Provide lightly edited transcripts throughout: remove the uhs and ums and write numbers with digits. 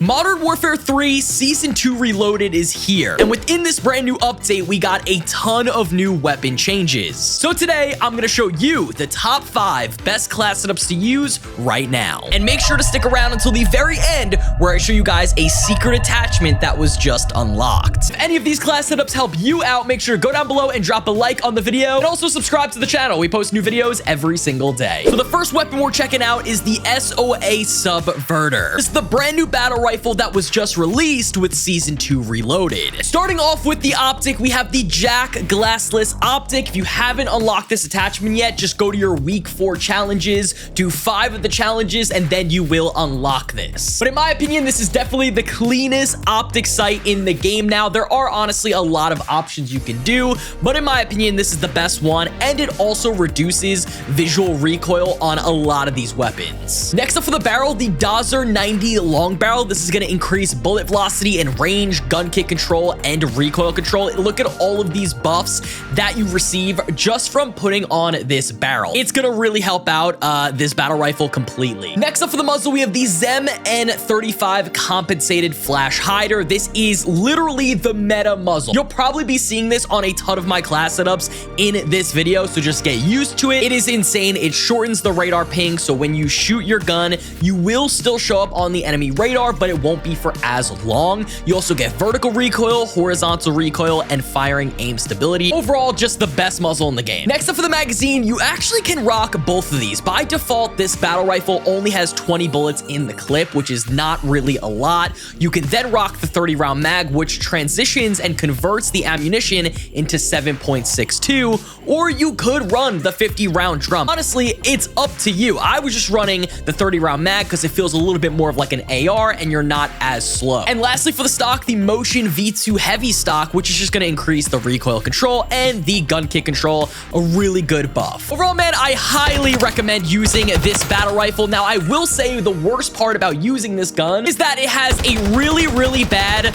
Modern Warfare 3 Season 2 Reloaded is here, and within this brand new update, we got a ton of new weapon changes. So today, I'm gonna show you the top 5 best class setups to use right now. And make sure to stick around until the very end, where I show you guys a secret attachment that was just unlocked. If any of these class setups help you out, make sure to go down below and drop a like on the video, and also subscribe to the channel. We post new videos every single day. So the first weapon we're checking out is the SOTA Subverter. This is the brand new battle rifle that was just released with Season 2 Reloaded. Starting off with the optic, we have the Jack Glassless optic. If you haven't unlocked this attachment yet, just go to your week 4 challenges, do 5 of the challenges, and then you will unlock this. But in my opinion, this is definitely the cleanest optic sight in the game now. There are honestly a lot of options you can do, but in my opinion, this is the best one, and it also reduces visual recoil on a lot of these weapons. Next up for the barrel, the Dozer 90 long barrel. This is going to increase bullet velocity and range, gun kick control, and recoil control. Look at all of these buffs that you receive just from putting on this barrel. It's going to really help out this battle rifle completely. Next up for the muzzle, we have the ZEM N35 compensated flash hider. This is literally the meta muzzle. You'll probably be seeing this on a ton of my class setups in this video, so just get used to it. It is insane. It shortens the radar ping, so when you shoot your gun, you will still show up on the enemy radar, but it won't be for as long. You also get vertical recoil, horizontal recoil, and firing aim stability. Overall, just the best muzzle in the game. Next up for the magazine, you actually can rock both of these. By default, this battle rifle only has 20 bullets in the clip, which is not really a lot. You can then rock the 30-round mag, which transitions and converts the ammunition into 7.62, or you could run the 50-round drum. Honestly, it's up to you. I was just running the 30-round mag because it feels a little bit more of like an AR and you're not as slow. And lastly for the stock, the Motion V2 Heavy stock, which is just going to increase the recoil control and the gun kick control, a really good buff. Overall, man, I highly recommend using this battle rifle. Now, I will say the worst part about using this gun is that it has a really bad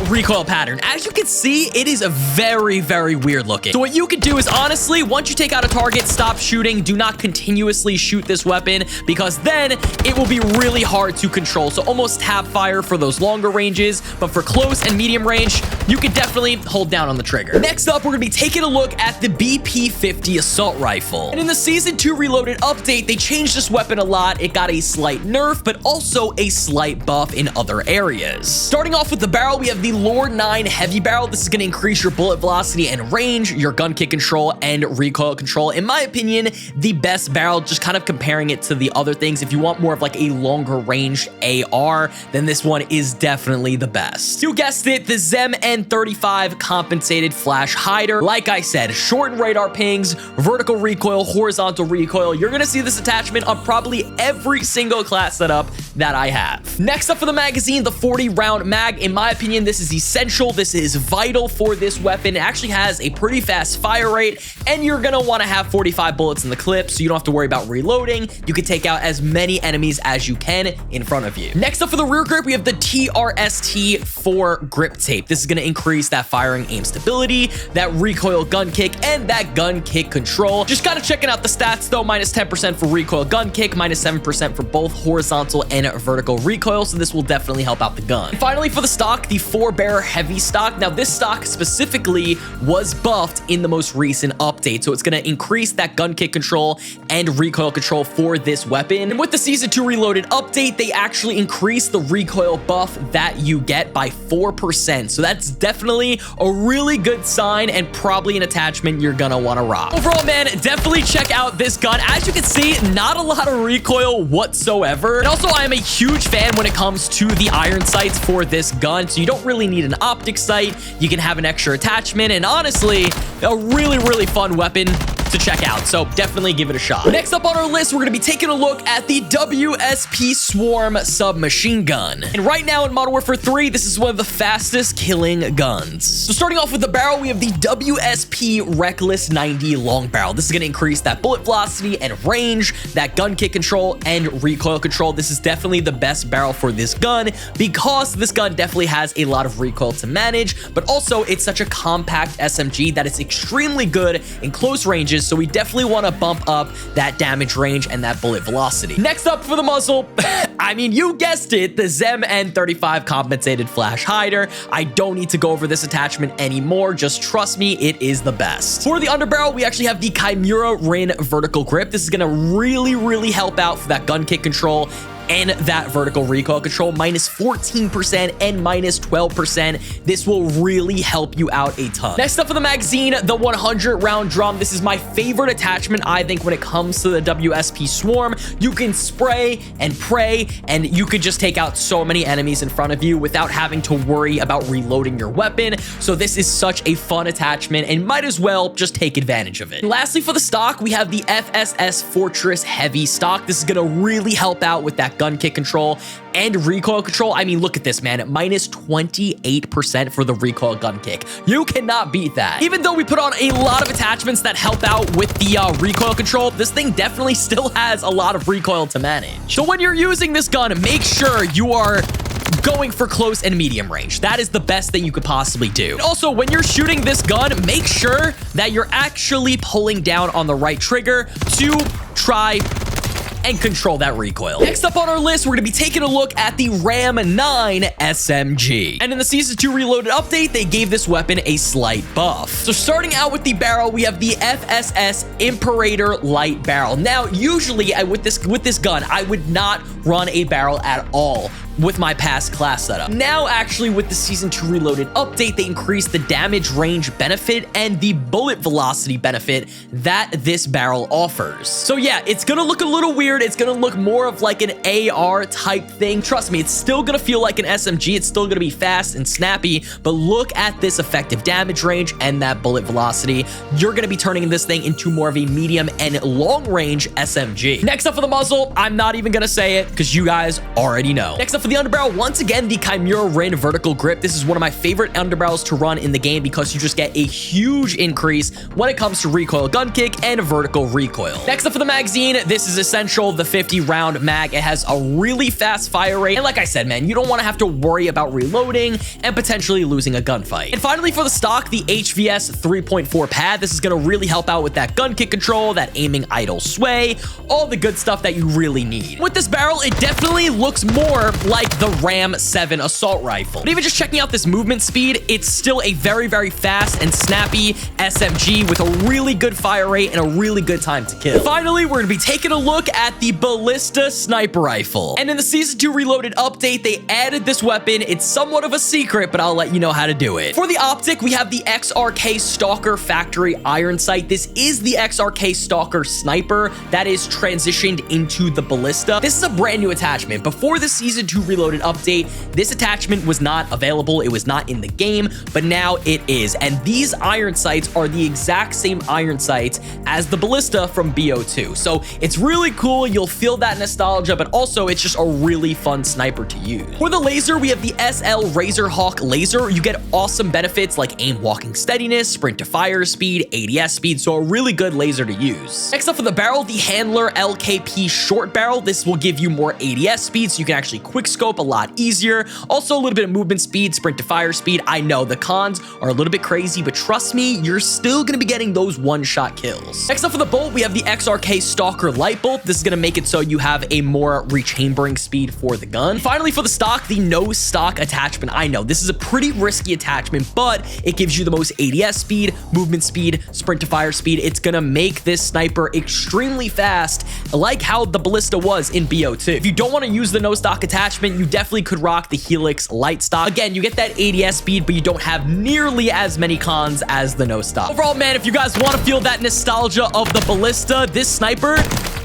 recoil pattern. As you can see, it is a very weird looking. So what you could do is honestly, once you take out a target, stop shooting. Do not continuously shoot this weapon because then it will be really hard to control. So almost tap fire for those longer ranges, but for close and medium range, you can definitely hold down on the trigger. Next up, we're gonna be taking a look at the BP50 Assault Rifle. And in the Season 2 Reloaded update, they changed this weapon a lot. It got a slight nerf, but also a slight buff in other areas. Starting off with the barrel, we have the Lord 9 Heavy Barrel. This is gonna increase your bullet velocity and range, your gun kick control, and recoil control. In my opinion, the best barrel, just kind of comparing it to the other things. If you want more of like a longer range AR, then this one is definitely the best. You guessed it, the ZEM N35 compensated flash hider. Like I said, shorten radar pings, vertical recoil, horizontal recoil. You're gonna see this attachment on probably every single class setup that I have. Next up for the magazine, the 40-round mag. In my opinion, this is essential. This is vital for this weapon. It actually has a pretty fast fire rate, and you're gonna wanna have 45 bullets in the clip, so you don't have to worry about reloading. You can take out as many enemies as you can in front of you. Next up for the rear grip, we have the TRST4 grip tape. This is gonna increase that firing aim stability, that recoil gun kick, and that gun kick control. Just kind of checking out the stats though, minus 10% for recoil gun kick, minus 7% for both horizontal and vertical recoil, so this will definitely help out the gun. And finally for the stock, the 4-bearer heavy stock. Now this stock specifically was buffed in the most recent update, so it's gonna increase that gun kick control and recoil control for this weapon. And with the Season 2 Reloaded update, they actually increased the recoil buff that you get by 4%, so that's definitely a really good sign and probably an attachment you're gonna want to rock. Overall, man, definitely check out this gun. As you can see, not a lot of recoil whatsoever. And also, I am a huge fan when it comes to the iron sights for this gun, so you don't really need an optic sight. You can have an extra attachment, and honestly, a really fun weapon to check out, so definitely give it a shot. Next up on our list, we're gonna be taking a look at the WPS Swarm submachine gun. And right now in Modern Warfare 3, this is one of the fastest killing guns. So starting off with the barrel, we have the WSP Reckless 90 long barrel. This is gonna increase that bullet velocity and range, that gun kick control, and recoil control. This is definitely the best barrel for this gun because this gun definitely has a lot of recoil to manage, but also it's such a compact SMG that it's extremely good in close ranges changes, so we definitely want to bump up that damage range and that bullet velocity. Next up for the muzzle, I mean, you guessed it, the Zem N35 compensated flash hider. I don't need to go over this attachment anymore. Just trust me, it is the best. For the underbarrel, we actually have the Chimera Rin vertical grip. This is going to really help out for that gun kick control and that vertical recoil control, minus 14% and minus 12%. This will really help you out a ton. Next up for the magazine, the 100 round drum. This is my favorite attachment, I think, when it comes to the WPS Swarm. You can spray and pray, and you could just take out so many enemies in front of you without having to worry about reloading your weapon. So this is such a fun attachment, and might as well just take advantage of it. And lastly, for the stock, we have the FSS Fortress Heavy stock. This is gonna really help out with that gun kick control and recoil control. I mean, look at this, man. Minus 28% for the recoil gun kick. You cannot beat that. Even though we put on a lot of attachments that help out with the recoil control, this thing definitely still has a lot of recoil to manage. So when you're using this gun, make sure you are going for close and medium range. That is the best that you could possibly do. And also, when you're shooting this gun, make sure that you're actually pulling down on the right trigger to try and control that recoil. Next up on our list, we're going to be taking a look at the Ram 9 SMG. And in the Season 2 Reloaded update, they gave this weapon a slight buff. So starting out with the barrel, we have the FSS Imperator Light Barrel. Now, usually with this gun, I would not run a barrel at all with my past class setup. Now, actually, with the Season 2 Reloaded update, they increased the damage range benefit and the bullet velocity benefit that this barrel offers. So yeah, it's gonna look a little weird. It's gonna look more of like an AR type thing. Trust me, it's still gonna feel like an SMG. It's still gonna be fast and snappy, but look at this effective damage range and that bullet velocity. You're gonna be turning this thing into more of a medium and long range SMG. Next up for the muzzle, I'm not even gonna say it because you guys already know. Next up for the underbarrel, once again, the Chimera Rin vertical grip. This is one of my favorite underbarrels to run in the game because you just get a huge increase when it comes to recoil gun kick and vertical recoil. Next up for the magazine, this is essential, the 50 round mag. It has a really fast fire rate, and like I said, man, you don't want to have to worry about reloading and potentially losing a gunfight. And finally, for the stock, the HVS 3.4 pad. This is going to really help out with that gun kick control, that aiming idle sway, all the good stuff that you really need. With this barrel, it definitely looks more like the Ram 7 assault rifle. But even just checking out this movement speed, it's still a very fast and snappy SMG with a really good fire rate and a really good time to kill. Finally, we're gonna be taking a look at the Ballista sniper rifle. And in the Season 2 Reloaded update, they added this weapon. It's somewhat of a secret, but I'll let you know how to do it. For the optic, we have the XRK Stalker Factory Iron Sight. This is the XRK Stalker Sniper that is transitioned into the Ballista. This is a brand new attachment. Before the Season 2 Reloaded update, this attachment was not available. It was not in the game, but now it is. And these iron sights are the exact same iron sights as the Ballista from BO2. So it's really cool. You'll feel that nostalgia, but also it's just a really fun sniper to use. For the laser, we have the SL Razorhawk laser. You get awesome benefits like aim walking steadiness, sprint to fire speed, ADS speed, so a really good laser to use. Next up for the barrel, the Handler LKP short barrel. This will give you more ADS speed, so you can actually quick scope a lot easier. Also a little bit of movement speed, sprint to fire speed. I know the cons are a little bit crazy, but trust me, you're still gonna be getting those one-shot kills. Next up for the bolt, we have the XRK Stalker light bolt. This is gonna make it so you have a more rechambering speed for the gun. Finally, for the stock, the no stock attachment. I know this is a pretty risky attachment, but it gives you the most ADS speed, movement speed, sprint to fire speed. It's gonna make this sniper extremely fast, like how the Ballista was in BO2. If you don't want to use the no stock attachment, you definitely could rock the Helix light stock. Again, you get that ADS speed, but you don't have nearly as many cons as the no stock. Overall, man, if you guys want to feel that nostalgia of the Ballista, this sniper,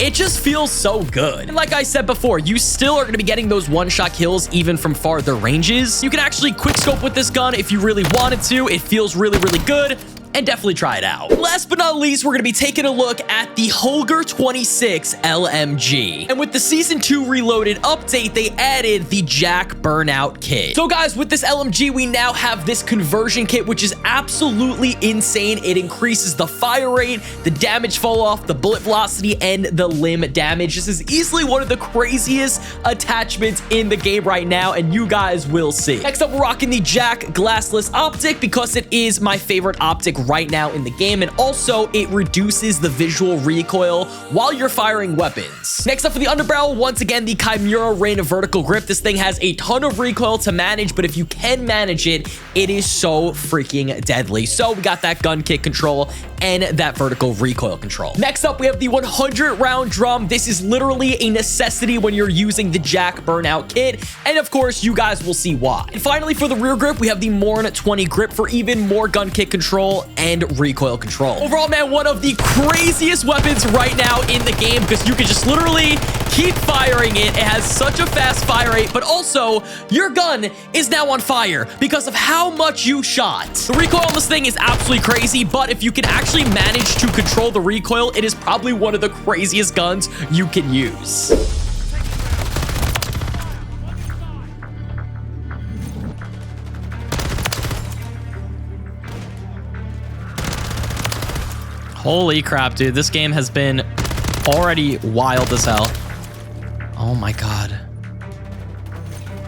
it just feels so good. And like I said before, you still are going to be getting those one-shot kills even from farther ranges. You can actually quick scope with this gun if you really wanted to. It feels really good. And definitely try it out. Last but not least, we're going to be taking a look at the Hoger 26 LMG. And with the Season 2 Reloaded update, they added the Jack Burnout kit. So guys, with this LMG, we now have this conversion kit, which is absolutely insane. It increases the fire rate, the damage fall off, the bullet velocity, and the limb damage. This is easily one of the craziest attachments in the game right now, and you guys will see. Next up, we're rocking the Jack Glassless optic because it is my favorite optic right now in the game, and also it reduces the visual recoil while you're firing weapons. Next up for the underbarrel, once again, the Chimera Rain of Vertical Grip. This thing has a ton of recoil to manage, but if you can manage it, it is so freaking deadly. So we got that gun kick control and that vertical recoil control. Next up, we have the 100 round drum. This is literally a necessity when you're using the Jack burnout kit, and of course you guys will see why. And finally, for the rear grip, we have the Morn 20 grip for even more gun kick control and recoil control. Overall, man, one of the craziest weapons right now in the game, because you can just literally keep firing it. It has such a fast fire rate, but also your gun is now on fire because of how much you shot. The recoil on this thing is absolutely crazy, but if you can actually manage to control the recoil, it is probably one of the craziest guns you can use. Holy crap, dude. This game has been already wild as hell. Oh my god.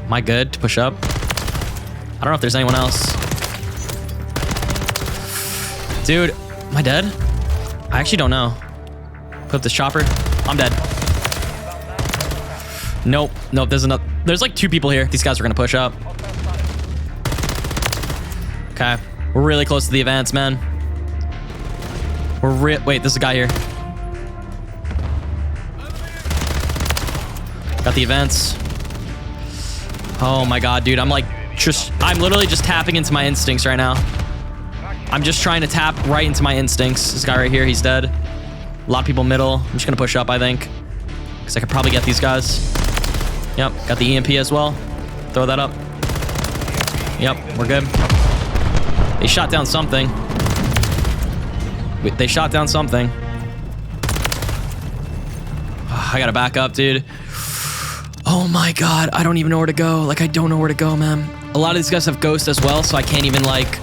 Am I good to push up? I don't know if there's anyone else. Dude, am I dead? I actually don't know. Put up this chopper. I'm dead. Nope. Nope, there's like 2 people here. These guys are gonna push up. Okay. We're really close to the advance, man. Wait, there's a guy here. Got the events. Oh my god, dude. I'm literally just tapping into my instincts right now. I'm just trying to tap right into my instincts. This guy right here, he's dead. A lot of people middle. I'm just gonna push up, I think, because I could probably get these guys. Yep, got the EMP as well. Throw that up. Yep, we're good. They shot down something. Wait, they shot down something. I gotta back up, dude. Oh my god, I don't even know where to go. Like, I don't know where to go, man. A lot of these guys have ghost as well, so I can't even, like...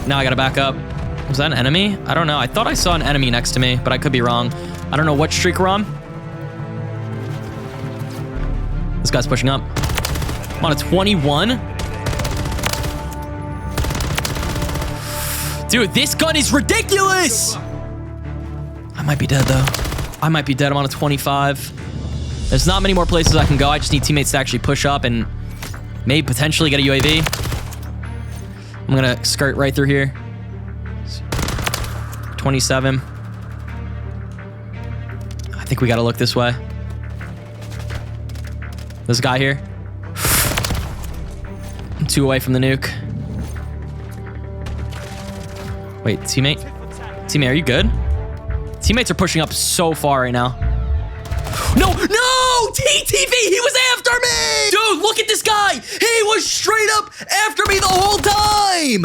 Now I gotta back up. Was that an enemy? I don't know. I thought I saw an enemy next to me, but I could be wrong. I don't know what streak we're on. This guy's pushing up. I'm on a 21. Dude, this gun is ridiculous! I might be dead, though. I might be dead. I'm on a 25. There's not many more places I can go. I just need teammates to actually push up and maybe potentially get a UAV. I'm gonna skirt right through here. 27. I think we gotta look this way. There's a guy here. I'm 2 away from the nuke. Wait, teammate? Teammate, are you good? Teammates are pushing up so far right now. No! No! TTV! He was after me! Dude, look at this guy! He was straight up after me the whole time!